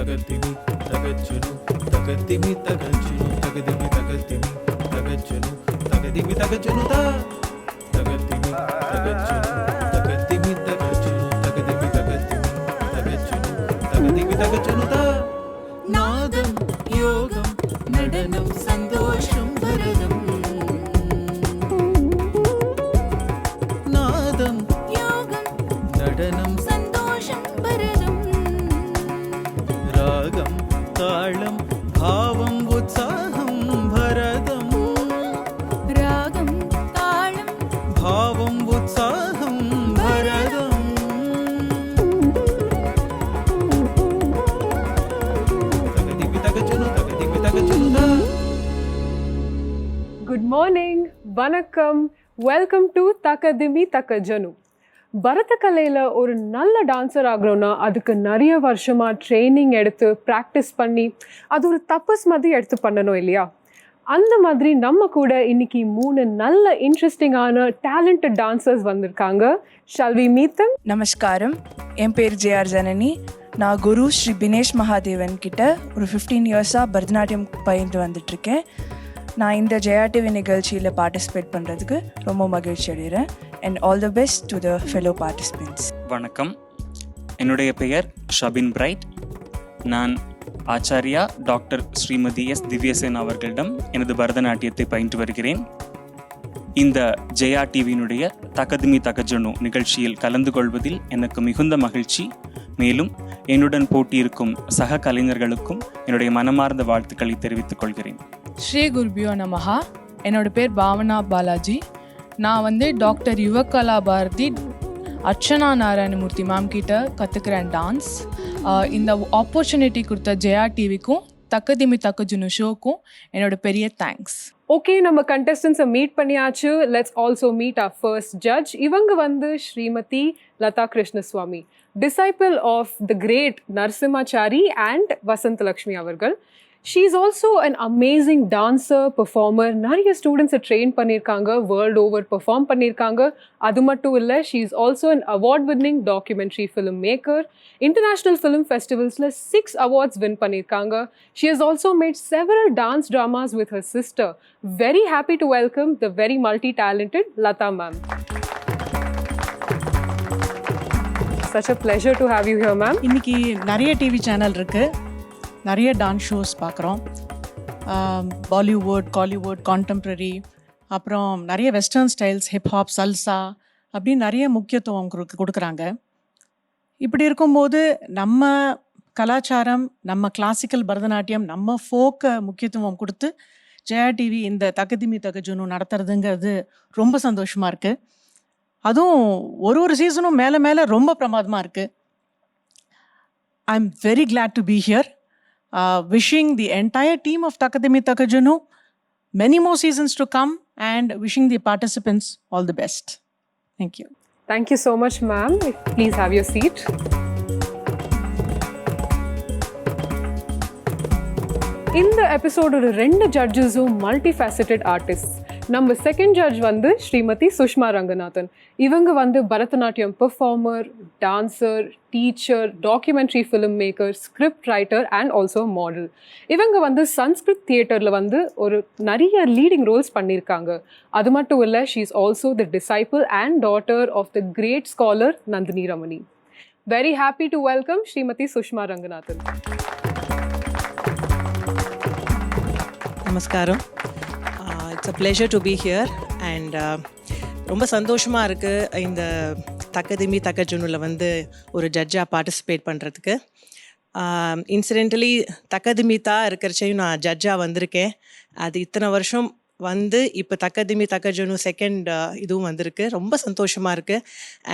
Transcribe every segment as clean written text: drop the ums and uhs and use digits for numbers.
தகதிமி தகச்சுனு தகதிமி தகச்சுனு தகதிமி தகதிமி தகச்சுனு தகதிமி தகச்சுனு தா தகதிமி தகச்சுனு தகதிமி தகச்சுனு தகதிமி தகதிமி தகச்சுனு தகதிமி தகச்சுனு தா நாதம் யோகம் நடனம் சந்தோஷம் பரதம் நாதம் யோகம் நடனம் சந்தோஷம் பரதம் ராகம் தாளம் பாவம் உற்சாகம் பரதம் ராகம் தாளம் பாவம் உற்சாகம் பரதம் தகதிமி தகச்சுனு தகதிமி தகச்சுனு தா குட் மார்னிங், வணக்கம், வெல்கம் டு தக்கதிமி தக்கஜனு. பரதக்கலையில் ஒரு நல்ல டான்ஸர் ஆகணும்னா அதுக்கு நிறைய வருஷமாக ட்ரைனிங் எடுத்து ப்ராக்டிஸ் பண்ணி அது ஒரு தப்பஸ் மாதிரி எடுத்து பண்ணணும் இல்லையா? அந்த மாதிரி நம்ம கூட இன்னைக்கு 3 நல்ல இன்ட்ரெஸ்டிங்கான டேலண்டட் டான்சர்ஸ் வந்திருக்காங்க. Shall we meet them? நமஸ்காரம், என் பேர் ஜேஆர் ஜனனி. நான் குரு ஸ்ரீ பினேஷ் மகாதேவன் கிட்ட ஒரு 15 இயர்ஸாக பரதநாட்டியம் பயின்று வந்துட்டுருக்கேன். நான் இந்த ஜெயா டிவி நிகழ்ச்சியில் பார்ட்டிசிபேட் பண்ணுறதுக்கு ரொம்ப மகிழ்ச்சி அடைகிறேன். And all the best to the fellow participants. வணக்கம், என்னுடைய பெயர் ஷபின் பிரைட். நான் ஆச்சாரியா டாக்டர் ஸ்ரீமதி எஸ் திவ்யசேன் அவர்களிடம் எனது பரதநாட்டியத்தை பயின்று வருகிறேன். இந்த ஜெயா டிவியினுடைய தகதிமி தகஜனு நிகழ்ச்சியில் கலந்து கொள்வதில் எனக்கு மிகுந்த மகிழ்ச்சி. மேலும் என்னுடன் போட்டியிருக்கும் சக கலைஞர்களுக்கும் என்னுடைய மனமார்ந்த வாழ்த்துக்களை தெரிவித்துக் கொள்கிறேன். ஸ்ரீ குருபியோ நமஹா. என்னோட பேர் பாவனா பாலாஜி. நான் டாக்டர் யுவகலா பாரதி அர்ச்சனா நாராயணமூர்த்தி மேம் கிட்ட கற்றுக்கிறேன் டான்ஸ். இந்த ஆப்பர்ச்சுனிட்டி கொடுத்த ஜெயா டிவிக்கும் தக்கதிமி தக்கஜுனு ஷோக்கும் என்னோட பெரிய தேங்க்ஸ். ஓகே, நம்ம கண்டஸ்டன்ஸை மீட் பண்ணியாச்சு. Let's also meet our first judge. இவங்க Shrimati Latha Krishnaswamy, disciple of the great Narasimhachari and Vasanth Lakshmi அவர்கள். She is also an amazing dancer, performer. நிறைய ஸ்டூடெண்ட்ஸை ட்ரெயின் பண்ணியிருக்காங்க, வேர்ல்டு ஓவர் பெர்ஃபார்ம் பண்ணியிருக்காங்க. அது மட்டும் இல்லை, she is also an award winning documentary film maker. International film ஃபெஸ்டிவல்ஸில் 6 awards win பண்ணியிருக்காங்க. She has also made several dance dramas with her sister. Very happy to welcome the very multi-talented Lata ma'am. Such a pleasure to have you here, ma'am. இன்னைக்கு நிறைய TV channel இருக்குது, நிறைய dance shows பார்க்குறோம். Bollywood, Kollywood, contemporary, அப்புறம் நிறைய western styles, hip hop, சல்சா அப்படின்னு நிறைய முக்கியத்துவம் கொடுக்குறாங்க. இப்படி இருக்கும்போது நம்ம கலாச்சாரம், நம்ம கிளாசிக்கல் பரதநாட்டியம், நம்ம ஃபோக்கை முக்கியத்துவம் கொடுத்து ஜெயா டிவி இந்த தகதிமி தகஜுனு நடத்துறதுங்கிறது ரொம்ப சந்தோஷமாக இருக்குது. அதுவும் ஒரு சீசனும் மேலே மேலே ரொம்ப பிரமாதமாக இருக்குது. I am very glad to be here. Wishing the entire team of Takadimi Takajunu many more seasons to come and wishing the participants all the best. Thank you. Thank you so much, ma'am. Please have your seat. இந்த எபிசோடோட 2 ஜட்ஜஸும் multi faceted artist. நம்ம second judge Srimathi Sushma Ranganathan. இவங்க Bharatanatyam performer, dancer, teacher, documentary film maker, script writer and also model. இவங்க சன்ஸ்கிருத் தியேட்டரில் ஒரு நிறைய leading Rolle's பண்ணியிருக்காங்க. அது மட்டும் இல்லை, she is also the disciple and daughter of the great scholar Nandini Ramani. Very happy to welcome Shrimati Sushma Ranganathan. நமஸ்காரம். It's a pleasure to be here and ரொம்ப சந்தோஷமாக இருக்குது இந்த தக்கதிமி தக்கஜுனுவில் ஒரு ஜட்ஜாக பார்ட்டிசிபேட் பண்ணுறதுக்கு. இன்சிடென்டலி தக்கதிமித்தா இருக்கிறச்சையும் நான் ஜட்ஜாக வந்திருக்கேன். அது இத்தனை வருஷம் இப்போ தக்கதிமி தக்கஜுனு செகண்ட் இதுவும் வந்திருக்கு. ரொம்ப சந்தோஷமாக இருக்குது.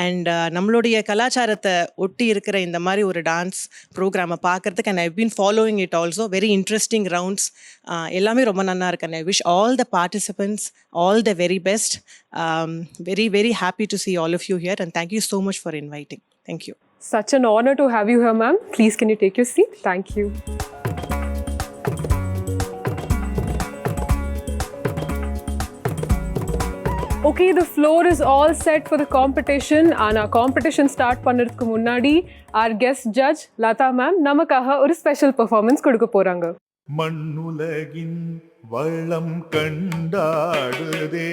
அண்ட் நம்மளுடைய கலாச்சாரத்தை ஒட்டி இருக்கிற இந்த மாதிரி ஒரு டான்ஸ் ப்ரோக்ராமை பார்க்குறதுக்கு and I been following it also. Very interesting rounds எல்லாமே ரொம்ப நல்லா இருக்கு. And I wish all the participants all the very best. Very very happy to see all of you here and thank you so much for inviting. Thank you. Such an honor to have you here, ma'am. Please can you take your seat? Thank you. Okay, the floor is all set for the competition. And our competition start பண்ணதுக்கு முன்னாடி our guest judge Lata ma'am நமக்காக ஒரு special performance கொடுக்க போறாங்க. மண்ணுலகின் வளம் கண்டாடுதே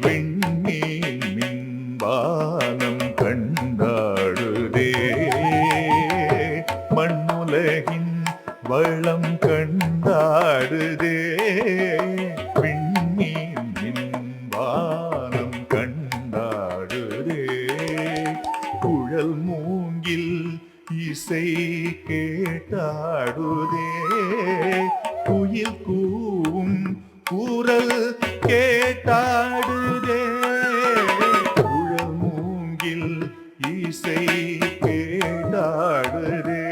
விண்மீன் மின்வானம் கண்டாடுதே மண்ணுலகின் வளம் கண்டாடுதே விண்மீன் மின்வானம் கண்டாடுதே குழல் மூங்கில் இசை கேட்டாடுதே குயில் கூவும் குரல் கேட்டாடுதே குழல் மூங்கில் இசை கேட்டாடுதே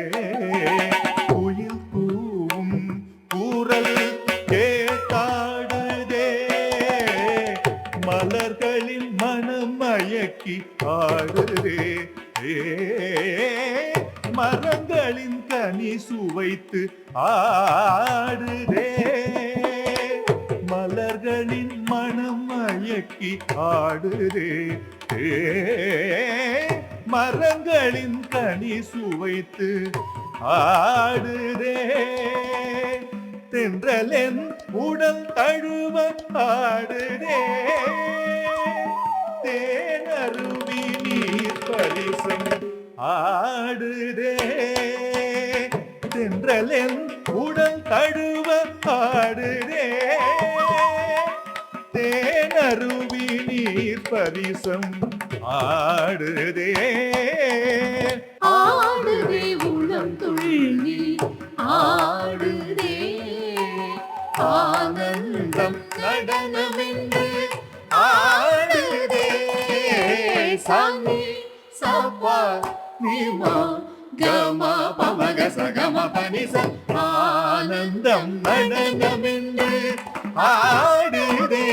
குயில் கூவும் குரல் கேட்டாடுதே மலர்களின் மனம் மயக்கி ஆடுதே மரங்களின் கனி சுவைத்து ஆடுதே மலர்களின் மனம் மயக்கி ஆடுதே மரங்களின் கனி சுவைத்து ஆடுதே தென்றலென் உடல் தழுவ ஆடுதே தேனருவி நீர் பரிசம் ஆடுதே தென்றலென் உடல் தழுவ ஆடுதே தேனருவி நீர் பரிசம் ஆடுதே ஆடுதே உளம் துள்ளி ஆடுதே ஆனந்தம் நடனமென்று ஆடுதே சாமி சப்பா நீமா கமா பமக சகம பனிச ஆனந்தம் நடனமென்று ஆடுதே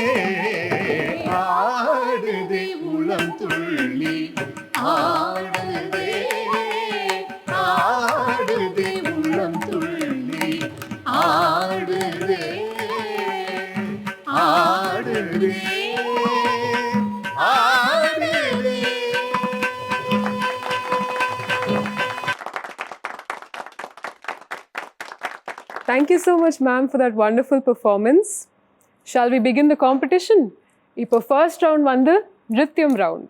ஆடுதே உளம் துள்ளி ஆடுதே ஆடுதே உளம் துள்ளி ஆடுதே ஆடுதே ஆடுதே. Thank you so much ma'am for that wonderful performance. Shall we begin the competition? இப்போ first round வந்து நிருத்யம் round.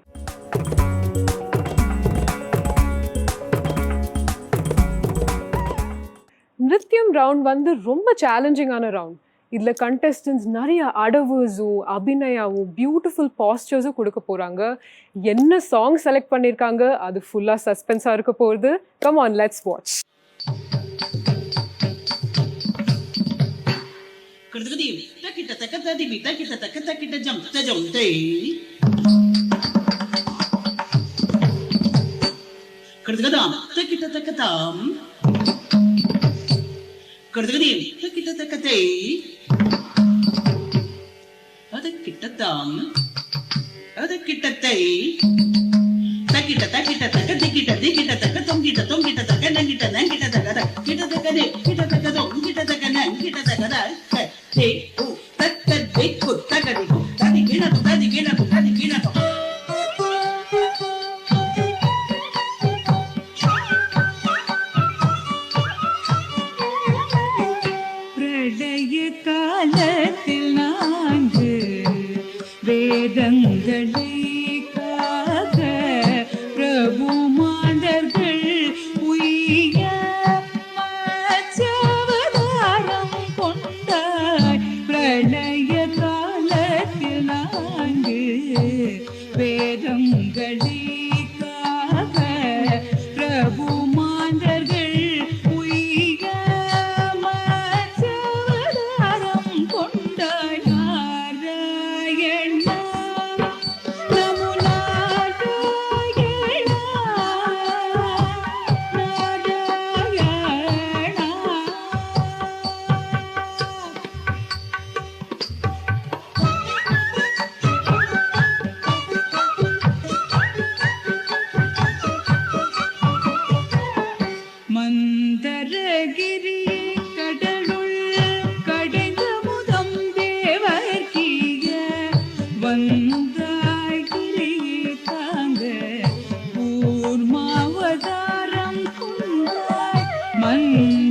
நிருத்யம் ரவுண்ட் வந்து ரொம்ப சேலஞ்சிங்கான ரவுண்ட். இதில் கண்டெஸ்டன்ஸ் நிறைய அடவர்ஸும் அபிநயாவும் பியூட்டிஃபுல் பாஸ்டர்ஸும் கொடுக்க போகிறாங்க. என்ன சாங் செலக்ட் பண்ணியிருக்காங்க அது ஃபுல்லாக சஸ்பென்ஸாக இருக்க போகுது. Come on, let's watch. காலத்தில் நான்கு வேதங்களை காக்க பிரபு மாதர்கள் உய்ய மச்சவதாரம் கொண்டாய். பிரளய காலத்தில் நான்கு வேதங்களை காக்க பிரபு மாதர்கள் மந்தரகிரி கடலுள் கடைந்த முதம் தேவர்கிய வந்த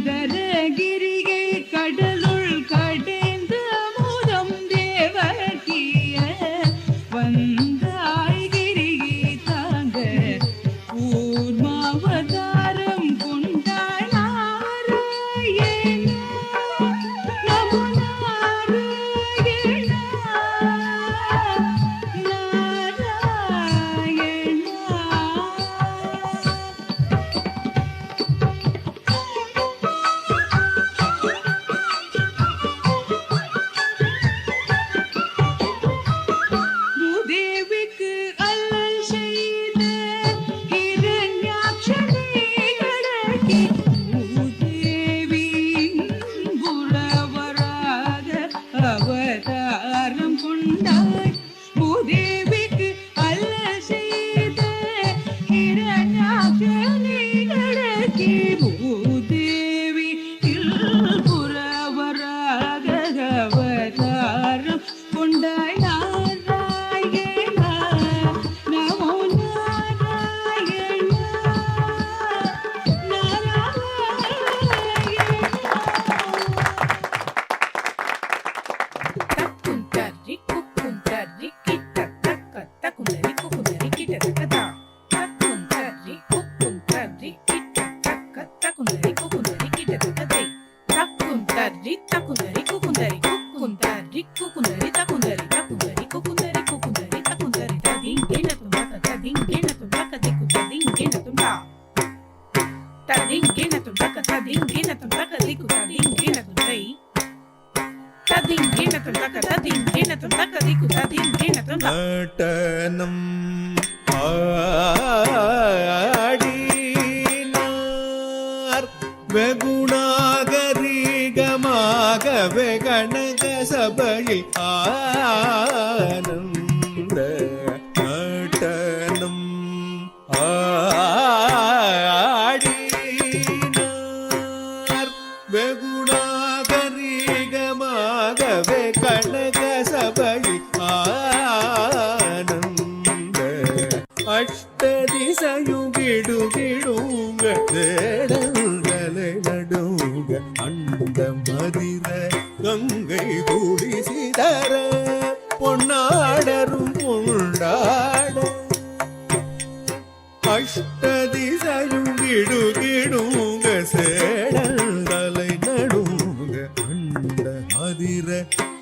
மந்தரகிரியை கடலுள் கடைந்த முதம் தேவகிய வந்தாய் கிரியை தாங்க கூர்மாவதாரம் கொண்டாய் நாராயணா நமோ நாராயணா பூதேவிக்கு அல்லல் செய்த இரண்யாட்சணிகளே பூதேவியின் புலவராக அவதாரம் கொண்டாய் பூதேவிக்கு அல்லல் செய்த இரண்யாட்சணிகளே பூதேவி புலவராக அவதாரம் கொண்டாய் நாராயணா நமோ நாராயணா நடனம் ஆடினார் வெகுணாகரீகமாகவே கனக சபையில் ஆனந்த நடனம் ஆடினார் வெகுணாகரீகமாகவே கனக சபையில் ஆனந்த அஷ்டதிசயுகிடுகிடுங்க தேடல்களை நடுங்க அண்ட மதிர கங்கை கூடி சிதற பொன்னாடரும் பொண்டாட அஷ்டதிசயுகிடுகிடுங்க சேடல்களை நடுங்க அண்ட மதிர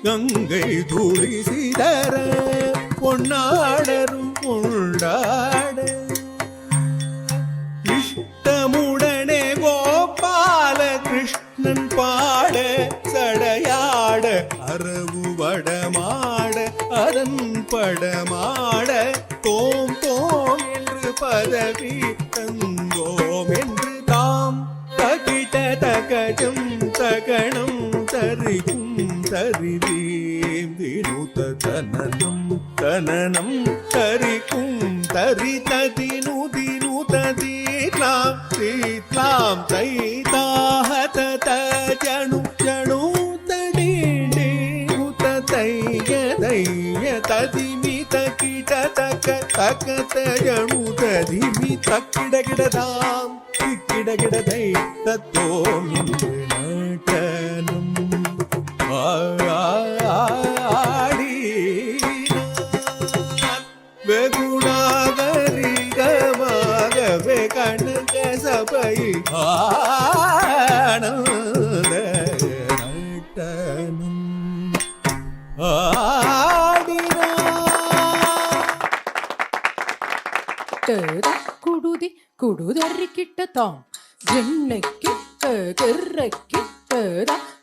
கங்கை கூடி சிதற பொன்னாடரும் பொண்டாட இஷ்டமுடனே கோபால கிருஷ்ணன் பாட சடையாட அரவு வடமாட அதன் படமாட தோம் தோம் என்று பதவி தந்தோம் என்று தாம் தகிட தகஜம் தகணம் தரிக்கும் தரிதீம் தினுத தனனம் தனனம் தரிக்கும் தரிததினு தினுதீலாம் தீத்லாம் தைதாஹத தஜனு ஜனு தடீண்டே உத தைய தைய ததிமி தகிட தக தக தஜனு ததிமி தக்கிடகிடதாம் கிடகிடதை தத்தோம் என்று நடனம் ஆடினார் வெகுணாகரீகமாகவே கனக சபையில் ஆனந்த நடனம் ஆடினார் குடுதி குடுதறி கிட்டதாம் ஜென்னை கிட்ட கிட்ட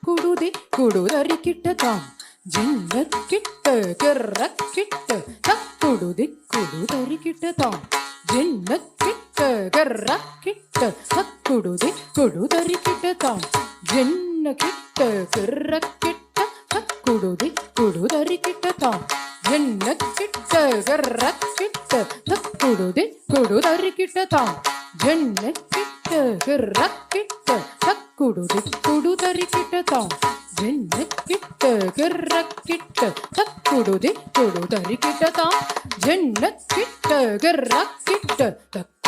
குடுதி குடுதறி கிட்டதாம் ஜென்ன கிட்ட கிட்ட குடுதி குடுதறி கிட்டதாம் ஜென்ன கிட்ட கிட்ட குடுதி குடுதறி கிட்டதாம் ஜென்ன கிட்ட கிட்ட குடுதி குடுதறி கிட்டதாம் ஜென்ன கிட்ட கிட்ட குடுதி குடுதறி கிட்டதாம் ஜென்ன கிட்ட கிட்ட குடுதி குடுதறி கிட்டதாம் ஜென்ன கிட்ட கிட்ட குடுதி குடுதறி கிட்டதாம் ஜென்ன கிட்ட கிட்ட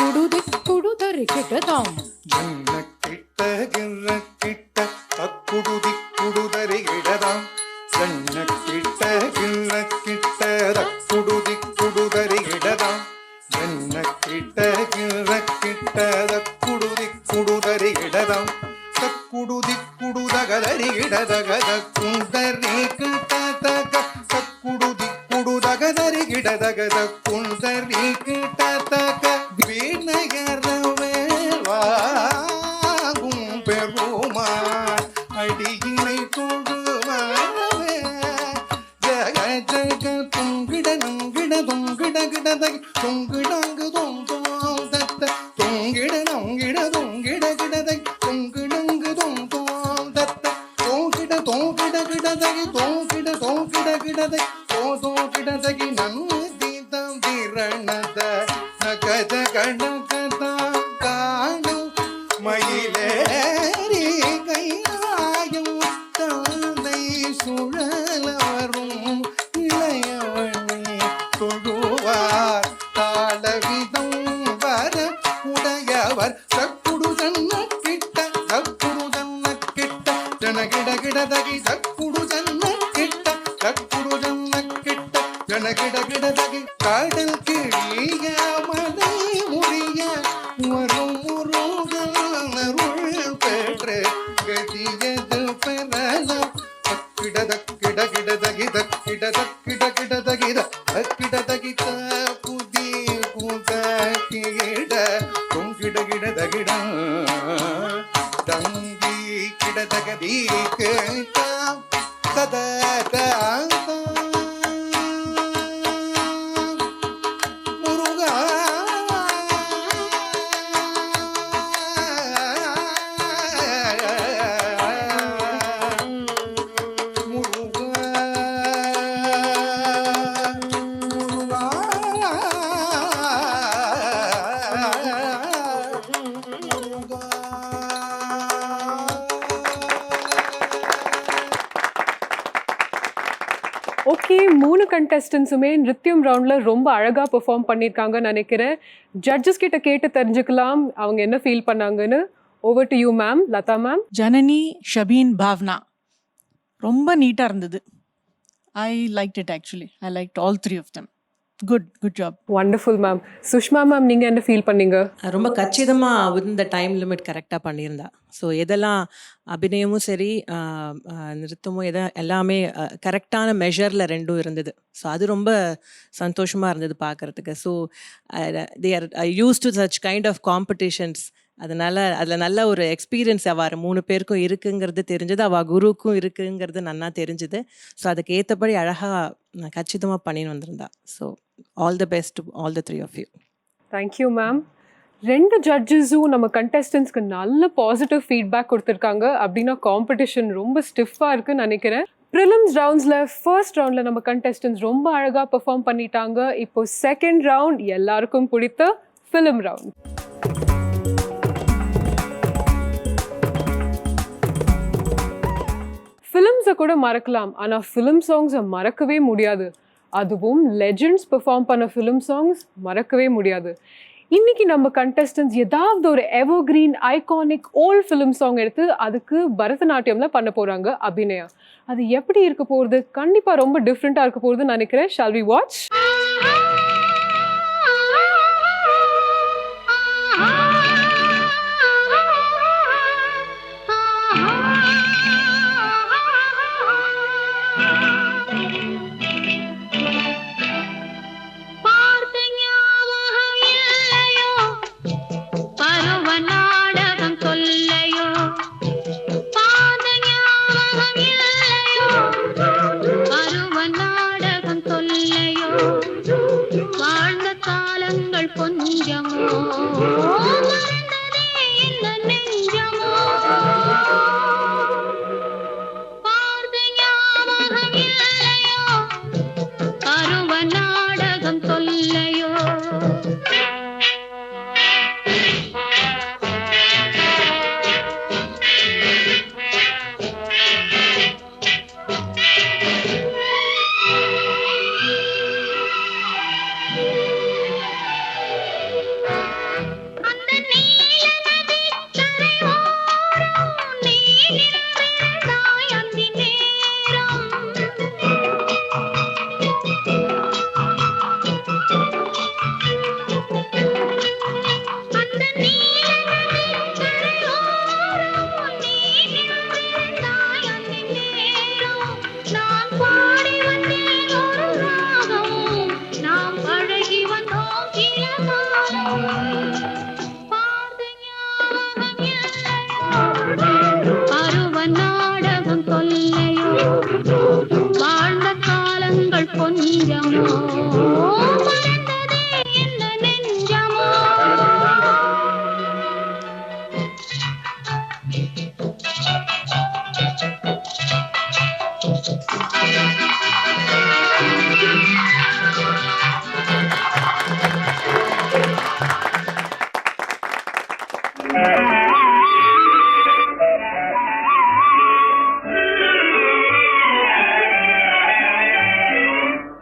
குடுதி குடுதறி கிட்டதாம் ஜென்ன கிட்ட கிற கிட்ட தக்குடுதி குடுதறி இடதாம் சன்ன கிட்ட கிற கிட்ட தக்குடுதி குடுதறி இடதாம் சன்ன கிட்ட கிற கிட்ட தக்குடுதி குடுதறி இடதாம் தக்குடுதி குடுதகதறி இடதகத குந்தரி கிட்ட தக தக்குடுதி குடுதகதறி இடதகத குந்தரி கிட்ட தக வீணகரவேவாகும் பெருமான் அடியினை தொழுவாவே ஜக ஜக தொங்கிட நங்கிட தொங்கிட கிடதை தொங்கிடங்கு தொந்தோம் தத்த தொங்கிட நங்கிட தொங்கிட கிடதை தொங்கிடங்கு தொந்தோம் தத்த தோங்கிட தோங்கிட கிடதை தோங்கிட தோங்கிட கிடதை தோ கிடதை நந்தி தம் திரணத நகஜ கணகதாம் காணும் மயிலேறி கையாயும் தானை சுழல வரும் இளையவனே தொழுவார் தாளவிதம் வர உடையவர் சக்குடு ஜன்ன கிட்ட சக்குடு ஜன்ன கிட்ட ஜனகிட கிடதகி சக்குடு ஜன்ன கிட்ட சக்குடு ஜன்ன கிட்ட ஜனகிட கிடதகி கடல் கிழிய மலை முடிய வரும் முருகனருள் பெற்று கதியது பெறலாம் கிடதகிட கிடதகி தக்கிட தக்கிட கிடதகித தக்கிடதகித புதி புதகிட தொங்கிட கிடதகிட தங்கி கிடதகதி கேட்ட தத முருகா ஓகே, 3 கண்டெஸ்டன்ஸுமே நிருத்யம் ரவுண்ட்ல ரொம்ப அழகா பெர்ஃபார்ம் பண்ணியிருக்காங்கன்னு நினைக்கிறேன். ஜட்ஜஸ் கிட்ட கேட்டு தெரிஞ்சுக்கலாம் அவங்க என்ன ஃபீல் பண்ணாங்கன்னு. Over to you ma'am. Latha ma'am. Janani, Shabeen, Bhavna ரொம்ப நீட்டாக இருந்தது. I like it actually. I like all three of them. Good job. Wonderful ma'am. Sushma ma'am, நீங்க என்ன ஃபீல் பண்ணீங்க? ரொம்ப கச்சிதமாக இந்த டைம் லிமிட் கரெக்டாக பண்ணியிருந்தா. ஸோ எதெல்லாம் அபிநயமும் சரி நிறுத்தமும் எல்லாமே கரெக்டான மெஷரில் ரெண்டும் இருந்தது. ஸோ அது ரொம்ப சந்தோஷமாக இருந்தது பார்க்குறதுக்கு. So they are use to such kind of competitions. அதனால் அதில் நல்ல ஒரு எக்ஸ்பீரியன்ஸ் அவர் 3 பேருக்கும் இருக்குங்கிறது தெரிஞ்சது, அவள் குருவுக்கும் இருக்குங்கிறது நன்னா தெரிஞ்சுது. ஸோ அதுக்கு ஏற்றபடி அழகாக கச்சிதமாக பண்ணின்னு வந்திருந்தா. So all the best to all the 3 of you. Thank you ma'am. 2 ஜட்ஜஸும் நம்ம கண்டெஸ்டன்ஸ்க்கு நல்ல பாசிட்டிவ் ஃபீட்பேக் கொடுத்துருக்காங்க. அப்படின்னா காம்படிஷன் ரொம்ப ஸ்டிஃபாக இருக்குன்னு நினைக்கிறேன். ப்ரிலிம்ஸ் ரவுண்ட்ஸில் ஃபர்ஸ்ட் ரவுண்டில் நம்ம கண்டெஸ்டன்ஸ் ரொம்ப அழகாக பெர்ஃபார்ம் பண்ணிட்டாங்க. இப்போ செகண்ட் ரவுண்ட் எல்லாருக்கும் பிடித்த ஃபிலிம் ரவுண்ட். ஃபிலிம்ஸை கூட மறக்கலாம், ஆனால் ஃபிலிம் சாங்ஸை மறக்கவே முடியாது. அதுவும் லெஜெண்ட்ஸ் பெர்ஃபார்ம் பண்ண ஃபிலிம் சாங்ஸ் மறக்கவே முடியாது. இன்னைக்கு நம்ம கண்டெஸ்டன்ஸ் ஏதாவது ஒரு evergreen iconic old film song எடுத்து அதுக்கு பரதநாட்டியம்ல பண்ண போறாங்க அபிநயா. அது எப்படி இருக்க போகிறது? கண்டிப்பாக ரொம்ப டிஃப்ரெண்ட்டாக இருக்க போகிறதுன்னு நினைக்கிறேன். Shall we watch? நாடகம் சொல்லையோ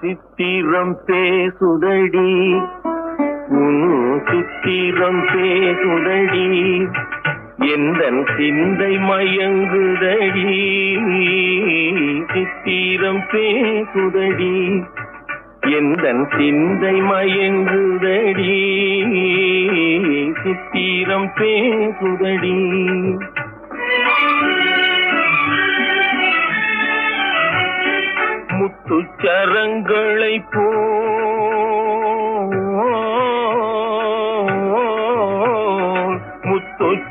சித்திரம் பேசுதடி உன் சித்திரம் பேசுதடி எந்தன் சிந்தை மயங்குதடி சித்திரம் பேசுதடி எந்தன் சிந்தை மயங்குதடி சித்திரம் பேசுதடி முத்துச்சரங்களை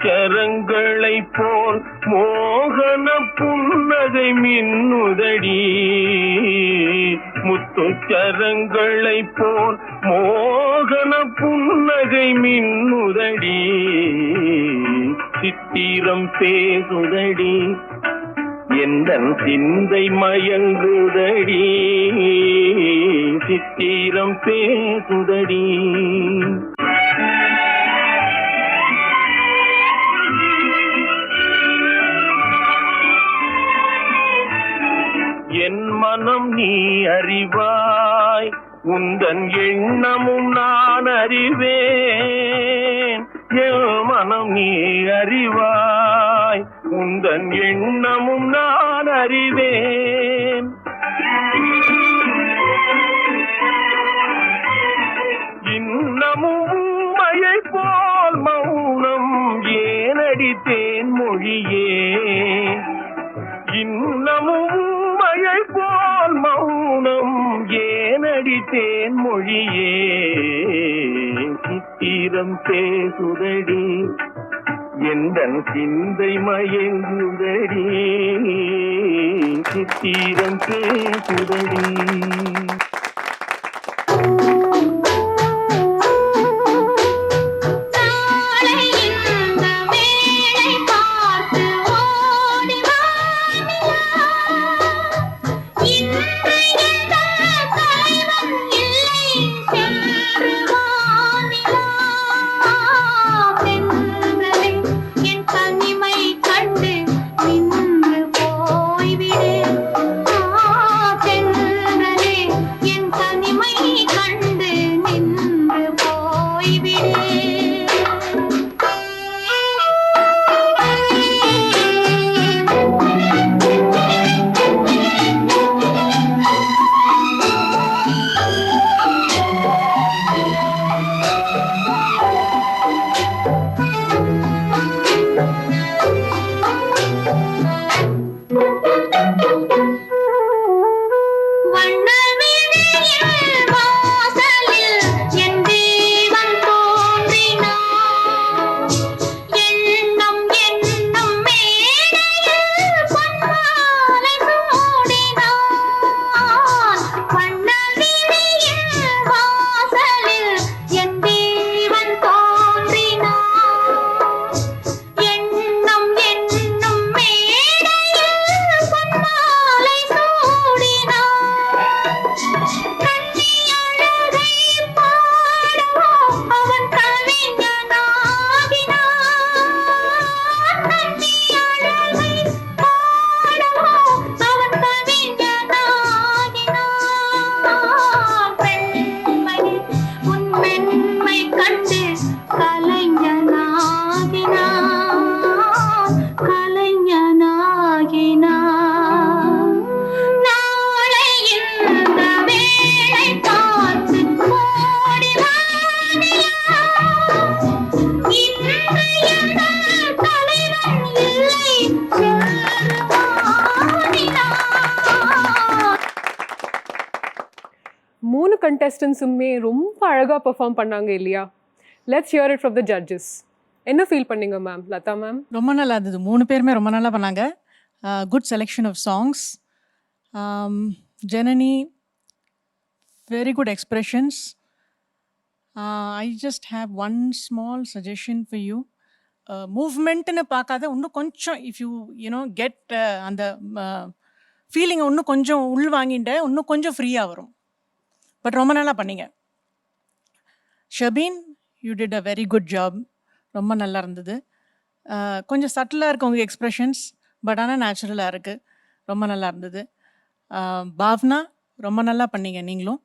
முத்துச்சரங்களை போல் மோகன புன்னகை மின்னுதடி முத்துச்சரங்களை போல் மோகன புன்னகை மின்னுதடி சித்திரம் பேசுதடி எந்தன் சிந்தை மயங்குதடி சித்திரம் பேசுதடி என் மனம் நீ அறிவாய் உந்தன் எண்ணமும் நான் அறிவேன் என் மனம் நீ அறிவாய் உந்தன் எண்ணமும் நான் அறிவேன் இன்னமும் மழை போல் மௌனம் ஏனடித்தேன் மொழியே இன்னமும் மழை போல் மௌனம் ஏனடித்தேன் மொழியே சித்திரம் பேசுதடி எந்தன் சிந்தை மயங்குதடி சித்திரம் பேசுதடி தென்றலே கலைஞனாகினான். நாளை இந்த வேளை பார்த்து ஓடி வாடியா. இன்று எங்கள் தலைவன் இல்லை செல்வானினான். 3 கண்டெஸ்டன்ஸுமே ரொம்ப அழகா பெர்ஃபார்ம் பண்ணாங்க இல்லையா? Let's hear it from the judges. என்ன ஃபீல் பண்ணீங்க மேம்? லதா மேம். ரொம்ப நல்லா இருந்தது. 3 பேருமே ரொம்ப நல்லா பண்ணாங்க. Good selection of songs. Janani very good expressions. I just have one small suggestion for you. மூவ்மெண்ட்டுன்னு பார்க்காத இன்னும் கொஞ்சம் இஃப் யூனோ கெட் அந்த ஃபீலிங்கை இன்னும் கொஞ்சம் உள் வாங்கிட்ட இன்னும் கொஞ்சம் ஃப்ரீயாக வரும். பட் ரொம்ப நல்லா பண்ணீங்க. Shabeen, you did a very good job. ரொம்ப நல்லா இருந்தது. கொஞ்சம் சட்டிலாக இருக்குது உங்கள் எக்ஸ்ப்ரெஷன்ஸ், பட் ஆனால் நேச்சுரலாக இருக்குது. ரொம்ப நல்லா இருந்தது. பாவ்னா, ரொம்ப நல்லா பண்ணீங்க நீங்களும்.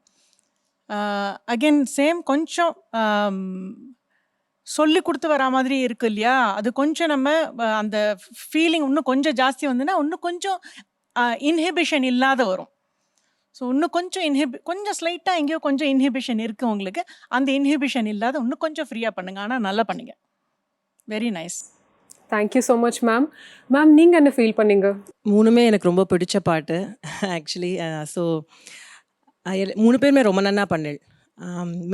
அகெயின் சேம், கொஞ்சம் சொல்லி கொடுத்து வரா மாதிரி இருக்குது இல்லையா? அது கொஞ்சம் நம்ம அந்த ஃபீலிங் இன்னும் கொஞ்சம் ஜாஸ்தி வந்துன்னா இன்னும் கொஞ்சம் இன்ஹிபிஷன் இல்லாத வரும். ஸோ இன்னும் கொஞ்சம் கொஞ்சம் ஸ்லைட்டாக எங்கேயோ கொஞ்சம் இன்ஹிபிஷன் இருக்குது உங்களுக்கு. அந்த இன்ஹிபிஷன் இல்லாத இன்னும் கொஞ்சம் ஃப்ரீயாக பண்ணுங்கள். ஆனால் நல்லா பண்ணீங்க. Very nice. Thank you so much ma'am. Ma'am, நீங்கள் என்ன ஃபீல் பண்ணீங்க? 3மே எனக்கு ரொம்ப பிடிச்ச பாட்டு ஆக்சுவலி. ஸோ 3 பேருமே ரொம்ப நன்னா பண்ணேள்.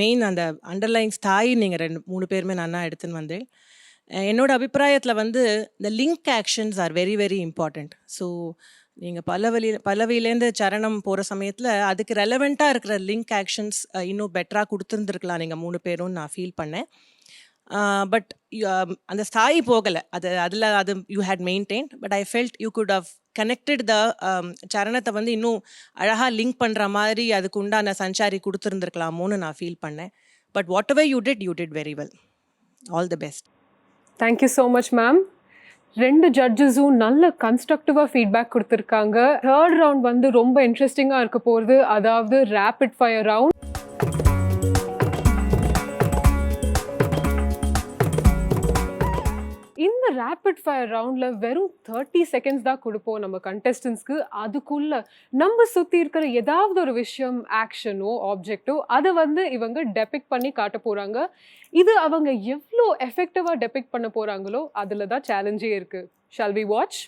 மெயின் அந்த அண்டர்லைன் ஸ்தாயி நீங்கள் 3 பேருமே நன்னா எடுத்துன்னு வந்தேள். என்னோட அபிப்பிராயத்தில் வந்து இந்த link actions are very very important. So நீங்கள் பல்லவியிலேருந்து சரணம் போகிற சமயத்தில் அதுக்கு ரெலவெண்ட்டாக இருக்கிற லிங்க் ஆக்ஷன்ஸ் இன்னும் பெட்டராக கொடுத்துருந்துருக்கலாம் நீங்கள் 3 பேரும் நான் ஃபீல் பண்ணேன். பட் அந்த ஸ்தாயி போகலை. அது you had maintain. But I felt you could have connected the சரணத்தை வந்து இன்னும் அழகாக லிங்க் பண்ணுற மாதிரி அதுக்கு உண்டான சஞ்சாரி கொடுத்துருந்துருக்கலாமோன்னு நான் ஃபீல் பண்ணேன். But what ever you did very well. All the best. Thank you so much ma'am. 2 ஜட்ஜஸும் நல்ல கன்ஸ்ட்ரக்டிவாக ஃபீட்பேக் கொடுத்துருக்காங்க. 3rd ரவுண்ட் வந்து ரொம்ப இன்ட்ரெஸ்டிங்காக இருக்க போகிறது. அதாவது ரேபிட் ஃபயர் ரவுண்ட். இந்த ரேபிட் ஃபயர் ரவுண்டில் வெறும் 30 செகண்ட்ஸ் தான் கொடுப்போம் நம்ம கண்டெஸ்டன்ஸ்க்கு. அதுக்குள்ள நம்ம சுற்றி இருக்கிற ஏதாவது ஒரு விஷயம், ஆக்ஷனோ ஆப்ஜெக்டோ, அதை வந்து இவங்க டெபிக்ட் பண்ணி காட்ட போகிறாங்க. இது அவங்க எவ்வளோ எஃபெக்டிவாக டெபிக்ட் பண்ண போகிறாங்களோ அதில் தான் சேலஞ்சே இருக்குது. Shall we watch?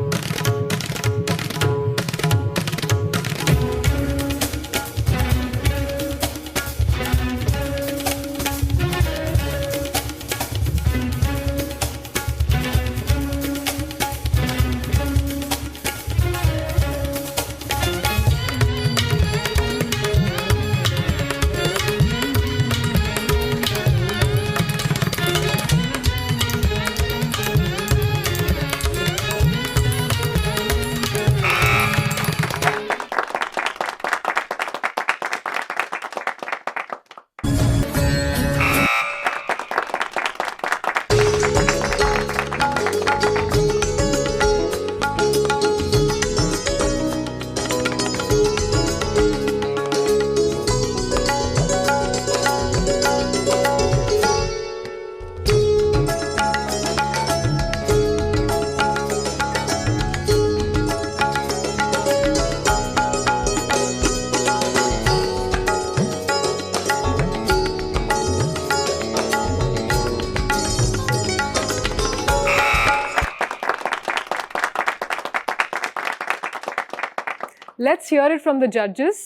Let's hear it from the judges.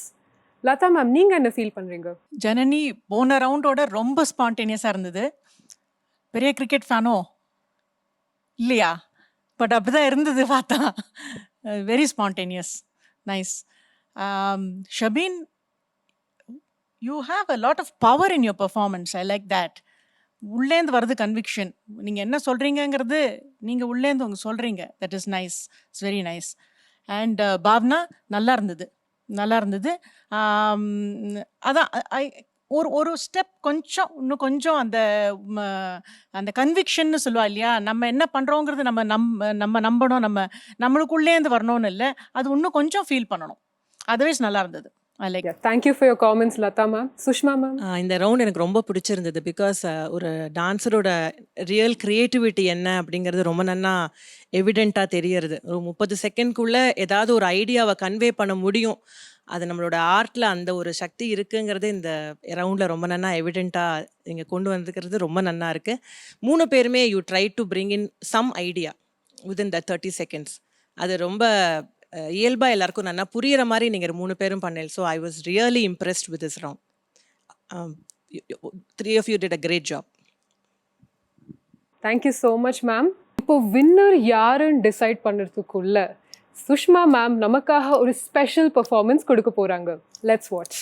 Latha ma'am, நீங்கள் என்ன ஃபீல் பண்ணுறீங்க? ஜனனி போன ரவுண்டோட ரொம்ப ஸ்பான்டேனியஸாக இருந்தது. பெரிய கிரிக்கெட் ஃபேனோ இல்லையா? பட் அப்படி தான் இருந்தது பார்த்தா. Very spontaneous. Nice. Shabeen, you have a lot of power in your performance. I like that. உள்ளேந்து வருது கன்விக்ஷன். நீங்கள் என்ன சொல்கிறீங்கிறது நீங்கள் உள்ளேந்து உங்க சொல்கிறீங்க. That is nice. It's very nice. And Bhavna, நல்லா இருந்தது. அதான் ஒரு ஸ்டெப் கொஞ்சம் இன்னும் கொஞ்சம் அந்த கன்விக்ஷன்னு சொல்லுவா இல்லையா? நம்ம என்ன பண்ணுறோங்கிறது நம்ம நம்பணும். நம்மளுக்குள்ளேருந்து வரணும்னு இல்லை, அது இன்னும் கொஞ்சம் ஃபீல் பண்ணணும். அதர்வைஸ் நல்லா இருந்தது. I like. Thank you for your comments, Lata ma'am. Sushma ma'am. இந்த ரவுண்ட் எனக்கு ரொம்ப பிடிச்சிருந்தது. பிகாஸ் ஒரு டான்ஸரோட ரியல் கிரியேட்டிவிட்டி என்ன அப்படிங்கிறது ரொம்ப நன்னா எவிடெண்ட்டாக தெரியறது. ஒரு 30 செகண்ட்குள்ளே ஏதாவது ஒரு ஐடியாவை கன்வே பண்ண முடியும். அது நம்மளோட ஆர்ட்டில் அந்த ஒரு சக்தி இருக்குங்கிறது இந்த ரவுண்டில் ரொம்ப நன்னா எவிடெண்ட்டாக நீங்கள் கொண்டு வந்துக்கிறது ரொம்ப நன்னா இருக்குது. 3 பேருமே you try to bring in some idea within the 30 seconds. அது ரொம்ப இயல்பாக எல்லாருக்கும் நன்னா புரியிற மாதிரி நீங்கள் 3 பேரும் பண்ணல. So I was really impressed with this round. 3 of you did a great job. Thank you so much ma'am. இப்போ வின்னர் யாருன்னு டிசைட் பண்ணுறதுக்குள்ள சுஷ்மா மேம் நமக்காக ஒரு ஸ்பெஷல் பெர்ஃபார்மன்ஸ் கொடுக்க போறாங்க. Let's watch.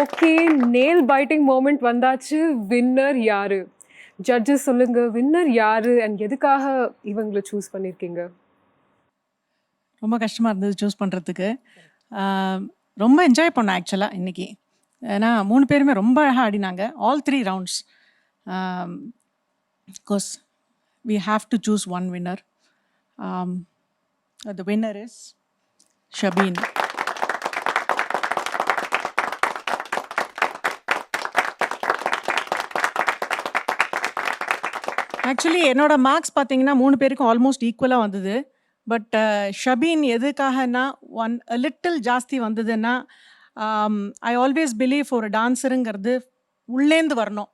Okay, nail biting moment வந்தாச்சு. வின்னர் யாரு? Judges சொல்லுங்க, winner யாரு அண்ட் எதுக்காக இவங்களை சூஸ் பண்ணியிருக்கீங்க? ரொம்ப கஷ்டமாக இருந்தது சூஸ் பண்ணுறதுக்கு. ரொம்ப என்ஜாய் பண்ணேன் ஆக்சுவலாக இன்றைக்கி. ஏன்னா 3 பேருமே ரொம்ப அழகாக ஆடினாங்க. All 3 rounds. Course we have to choose one winner. The winner is Shabeen. Actually என்னோட மார்க்ஸ் பார்த்தீங்கன்னா 3 பேருக்கும் ஆல்மோஸ்ட் ஈக்குவலாக வந்தது. பட் ஷபீன் எதுக்காகனா லிட்டில் ஜாஸ்தி வந்ததுன்னா, ஐ ஆல்வேஸ் பிலீவ் ஒரு டான்ஸருங்கிறது உள்ளேந்து வரணும்.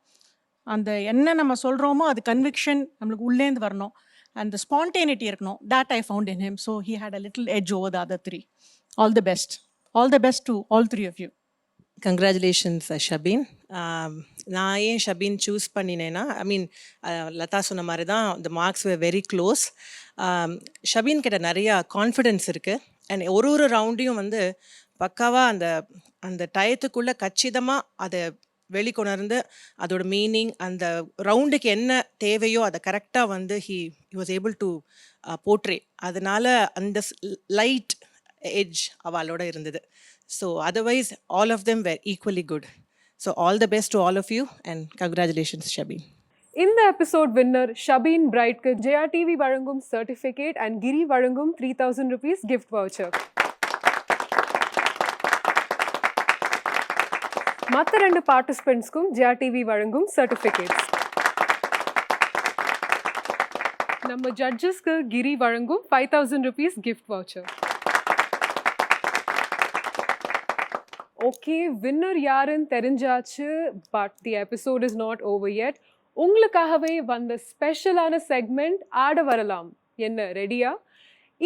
அந்த என்ன நம்ம சொல்கிறோமோ அது கன்விக்ஷன் நம்மளுக்கு உள்ளேந்து வரணும். அண்ட் த ஸ்பான்டேனிட்டி இருக்கணும். That I found in him. So he had a little edge over the other 3. All the best. All the best to all 3 of you. Congratulations Shabeen. நான் ஏன் ஷபீன் சூஸ் பண்ணினேன்னா, ஐ மீன் லதா சொன்ன மாதிரி தான் the marks were very close. Shabeen கிட்ட நிறையா confidence இருக்குது. And ஒரு ரவுண்டையும் வந்து பக்காவாக அந்த டயத்துக்குள்ளே கச்சிதமாக அதை வெளிக்கொணர்ந்து அதோட மீனிங், அந்த ரவுண்டுக்கு என்ன தேவையோ அதை கரெக்டாக வந்து he was able to portray. அதனால் அந்த லைட் எட்ஜ் அவளோட இருந்தது. So otherwise all of them were equally good. So all the best to all of you and congratulations Shabeen. இந்த எபிசோட் வின்னர் ஷபீன் பிரைட்க்கு JRTV வழங்கும் சர்டிஃபிகேட் அண்ட் கிரி வழங்கும் 3000 rupees gift voucher. மற்ற 2 பார்ட்டிசிபென்ட்ஸ்க்கும் JRTV வழங்கும் certificates. நம்ம ஜட்ஜஸ்க்கு கிரி வழங்கும் 5000 rupees gift voucher. Okay, winner யாருன்னு தெரிஞ்சாச்சு. But the episode is not over yet. உங்களுக்காகவே வந்த ஸ்பெஷலான செக்மெண்ட் ஆட வரலாம். என்ன ரெடியா?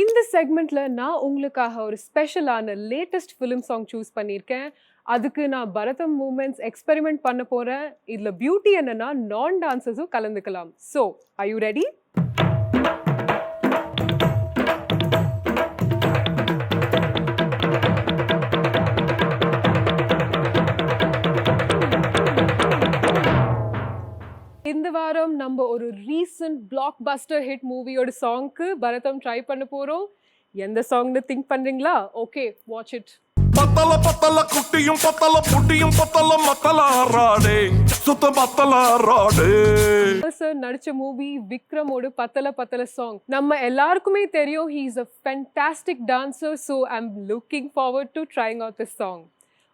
இந்த செக்மெண்ட்டில் நான் உங்களுக்காக ஒரு ஸ்பெஷலான லேட்டஸ்ட் ஃபிலிம் சாங் சூஸ் பண்ணியிருக்கேன். அதுக்கு நான் பரதம் மூமெண்ட்ஸ் எக்ஸ்பெரிமெண்ட் பண்ண போகிறேன். இதில் பியூட்டி என்னன்னா நான் டான்சர்ஸும் கலந்துக்கலாம். So are you ready? இந்த வாரம் நம்ம ஒரு ரீசன்ட் பிளாக் பஸ்டர் ஹிட் மூவியோட சாங்க்கு பரதம் ட்ரை பண்ண போகிறோம். எந்த சாங்னு திங்க் பண்ணுறீங்களா? Okay, watch it. பத்தல பத்தல குட்டியும் பத்தல புட்டியும் பத்தல மத்தல ஆறாடே சுத்த பத்தல ஆறாடே. சார் நடிச்ச மூவி விக்ரமோட பத்தல பத்தல சாங் நம்ம எல்லாருக்குமே தெரியும். he is a fantastic dancer, so I'm looking forward to trying out this song.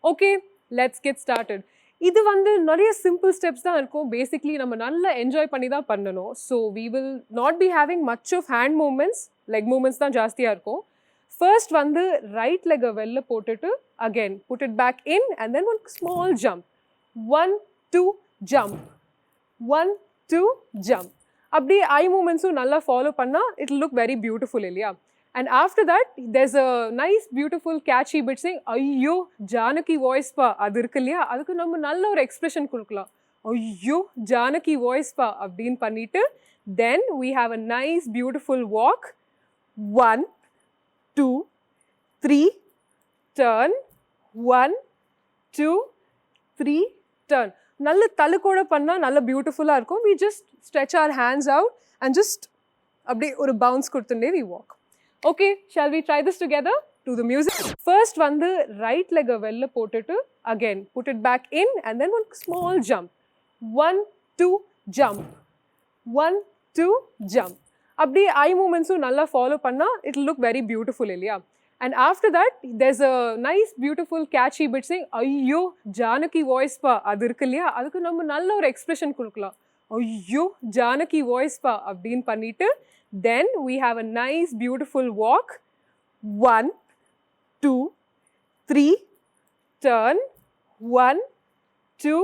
Okay, let's get started. இது வந்து நிறைய சிம்பிள் ஸ்டெப்ஸ் தான் இருக்கும். பேசிக்லி நம்ம நல்லா என்ஜாய் பண்ணி தான் பண்ணணும். So we will not be having much of hand movements, leg movements தான் ஜாஸ்தியாக இருக்கும். ஃபர்ஸ்ட் வந்து ரைட் லெக்கை வெளில போட்டுட்டு again put it back in and then one small jump. 1 2 jump, 1 2 jump. அப்படியே ஐ மூமெண்ட்ஸும் நல்லா ஃபாலோ பண்ணால் இட் லுக் வெரி பியூட்டிஃபுல் இல்லையா? And after that, there's a nice, beautiful, catchy bit saying, ஐயோ ஜானகி வாய்ஸ் பா, அது இருக்கு இல்லையா? அதுக்கு நம்ம நல்ல ஒரு எக்ஸ்பிரஷன் கொடுக்கலாம். ஐயோ ஜானகி வாய்ஸ் பா அப்படின்னு பண்ணிட்டு then we have a nice, beautiful walk. 1 2 3 turn, 1 2 3 turn. நல்ல தலுக்கோட பண்ணால் நல்ல பியூட்டிஃபுல்லாக இருக்கும். we just stretch our hands out and just அப்படியே ஒரு பவுன்ஸ் கொடுத்துட்டே we walk. Okay, shall we try this together? To the music. First வந்து ரைட் லெக்கை வெளில போட்டுட்டு again put it back in and then one small jump. 1 2 jump, 1 2 jump. அப்படியே eye மூமெண்ட்ஸும் நல்லா ஃபாலோ பண்ணால் இட் லுக் வெரி பியூட்டிஃபுல் இல்லையா? And after that, there's a nice, beautiful, catchy bit saying, ஐயோ ஜானகி வாய்ஸ் பா, அது இருக்கு இல்லையா? அதுக்கு நம்ம நல்ல ஒரு எக்ஸ்பிரஷன் கொடுக்கலாம். ஐயோ ஜானகி வாய்ஸ் பா அப்படின்னு பண்ணிட்டு then we have a nice, beautiful walk. 1 2 3 turn, 1 2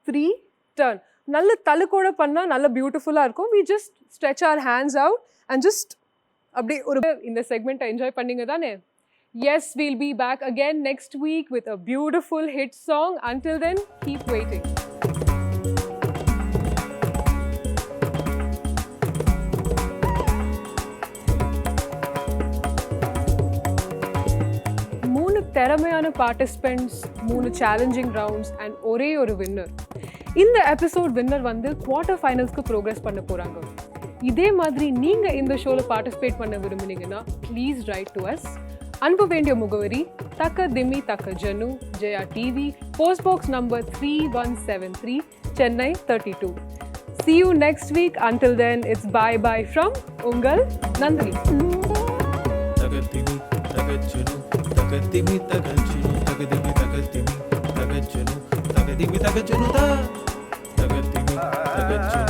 3 turn. நல்ல தலுக்கோட பண்ணால் நல்ல பியூட்டிஃபுல்லாக இருக்கும். we just stretch our hands out and just அப்படியே ஒரு இந்த செக்மெண்ட்டை என்ஜாய் பண்ணிங்க தானே? Yes, we'll be back again next week with a beautiful hit song. Until then, keep waiting. திறமையான பார்ட்டிசிபெண்ட்ஸ், 3 சேலஞ்சிங் ரவுண்ட்ஸ் அண்ட் ஒரே ஒரு வின்னர். இந்த எபிசோட் வின்னர் வந்து குவார்ட்டர் ஃபைனல்ஸ்க்கு ப்ரோக்ரஸ் பண்ண போகிறாங்க. இதே மாதிரி நீங்கள் இந்த ஷோவில் பார்ட்டிசிபேட் பண்ண விரும்புனீங்கன்னா ப்ளீஸ் ரைட் டு அஸ். அனுப்ப வேண்டிய முகவரி Thakka Thimmi Thakka Janu, Jaya TV, post box number 3173, Chennai 32. See you next week. Until then, it's bye bye from உங்கள் நந்தினி. தகதிமி தகஜனு தகதிமி தகதிமி தகஜனு தகதிமி தகஜனு தா தகதிமி தகஜனு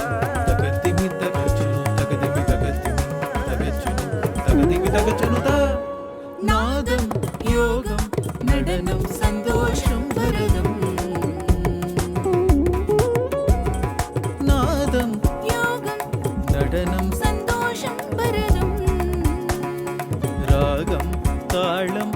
தகதிமி தகஜனு தகதிமி தகதிமி தகஜனு தகதிமி தகஜனு தா. நாதம் யோகம் நடனம் சந்தோஷம் பரதம். நாதம் யோகம் நடனம் சந்தோஷம் பரதம். ராகம் தாளம்